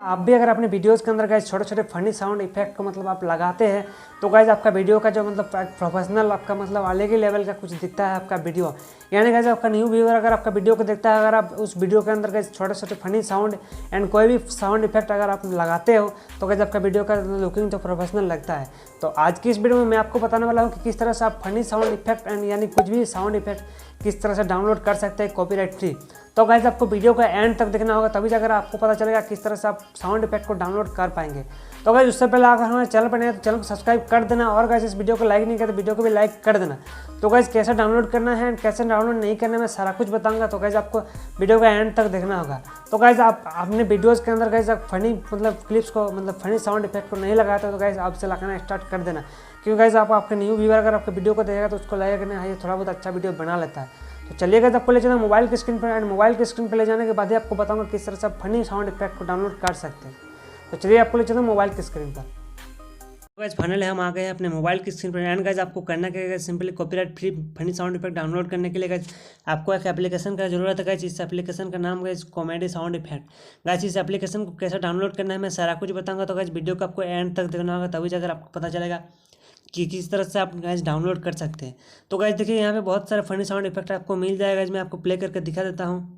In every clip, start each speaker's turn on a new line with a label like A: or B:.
A: आप भी अगर अपने वीडियोज़ के अंदर गाइज छोटे छोटे फनी साउंड इफेक्ट को मतलब आप लगाते हैं तो गाइज आपका वीडियो का जो मतलब प्रोफेशनल आपका मतलब अलग ही लेवल का कुछ दिखता है आपका वीडियो। यानी गाइज आपका न्यू व्यूअर अगर आपका वीडियो को देखता है, अगर आप उस वीडियो के अंदर गाइज छोटे छोटे फनी साउंड एंड कोई भी साउंड इफेक्ट अगर आप लगाते हो तो गाइज आपका वीडियो का लुकिंग तो प्रोफेशनल लगता है। तो आज की इस वीडियो में मैं आपको बताने वाला हूँ कि किस तरह से आप फनी साउंड इफेक्ट एंड यानी कुछ भी साउंड इफेक्ट किस तरह से डाउनलोड कर सकते हैं कॉपीराइट फ्री। तो गाइज आपको वीडियो का एंड तक देखना होगा, तभी जाकर आपको पता चलेगा किस तरह से आप साउंड इफेक्ट को डाउनलोड कर पाएंगे। तो गाइज उससे पहले अगर हमारे चैनल पर नहीं है तो चैनल को सब्सक्राइब कर देना, और गाइज इस वीडियो को लाइक नहीं किया तो वीडियो को भी लाइक कर देना। तो गाइज कैसे डाउनलोड करना है एंड कैसे डाउनलोड नहीं करना है मैं सारा कुछ बताऊंगा। तो गाइज आपको वीडियो का एंड तक देखना होगा। तो गाइज आप अपने वीडियोज़ के अंदर गाइज आप फनी मतलब क्लिप्स को मतलब फनी साउंड इफेक्ट को नहीं लगाते तो गाइज आपसे लगाना स्टार्ट कर देना, क्योंकि गाइज आपके न्यू व्यूअर अगर आपके वीडियो को देखेगा तो उसको लगेगा कि नहीं ये थोड़ा बहुत अच्छा वीडियो बना लेता है। तो चलिए गाइस आपको ले जाना मोबाइल की स्क्रीन पर, एंड मोबाइल की स्क्रीन पर ले जाने के बाद ही आपको बताऊंगा किस तरह से आप फनी साउंड इफेक्ट को डाउनलोड कर सकते हैं। तो चलिए आपको ले जाना मोबाइल की स्क्रीन पर। गाइस फाइनली हम आ गए हैं अपने मोबाइल की स्क्रीन पर, एंड गाइस आपको करना क्या है, simply copyright free funny sound effect download करने के लिए गाइस आपको एक एप्लीकेशन का जरूरत है। गाइस इस एप्लीकेशन का नाम guys comedy sound effect. Guys इस एप्लीकेशन को कैसे डाउनलोड करना है मैं सारा कुछ बताऊंगा। तो गाइस वीडियो को आपको एंड तक देखना होगा, तभी जाकर आपको पता चलेगा कि किस तरह से आप गाइस डाउनलोड कर सकते हैं। तो गाइस देखिए यहाँ पे बहुत सारे फनी साउंड इफेक्ट आपको मिल जाएगा। गाइस मैं आपको प्ले करके दिखा देता हूँ।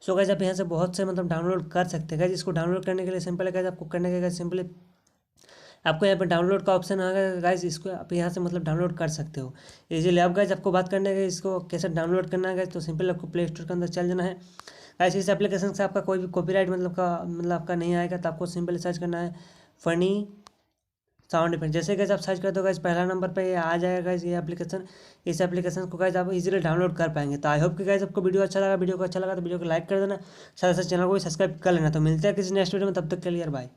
A: सो गाइस आप यहाँ से बहुत से मतलब डाउनलोड कर सकते हैं। गाइस इसको डाउनलोड करने के लिए सिंपल है, गाइस आपको करने के लिए सिंपली आपको यहाँ पे डाउनलोड का ऑप्शन आएगा। गाइस इसको आप यहाँ से मतलब डाउनलोड कर सकते हो इजीली। अब गाइस आपको बात करने के इसको कैसे डाउनलोड करना है गाइस, तो सिंपल आपको प्ले स्टोर के अंदर चल जाना है। गाइस इस एप्लीकेशन से आपका कोई भी कॉपीराइट मतलब आपका नहीं आएगा। तो आपको सिंपली सर्च करना है फनी साउंड इफेक्ट। जैसे गाइस आप सर्च करते हो गाइस पहला नंबर पे ये आ जाएगा गाइस ये एप्लीकेशन। इस एप्लीकेशन को गाइस आप इजीली डाउनलोड कर पाएंगे। तो आई होप कि गाइस आपको वीडियो अच्छा लगा। वीडियो को अच्छा लगा तो वीडियो को लाइक कर देना, साथ साथ चैनल को भी सब्सक्राइब कर लेना। तो मिलते हैं किसी नेक्स्ट वीडियो में, तब तक के लिए बाय।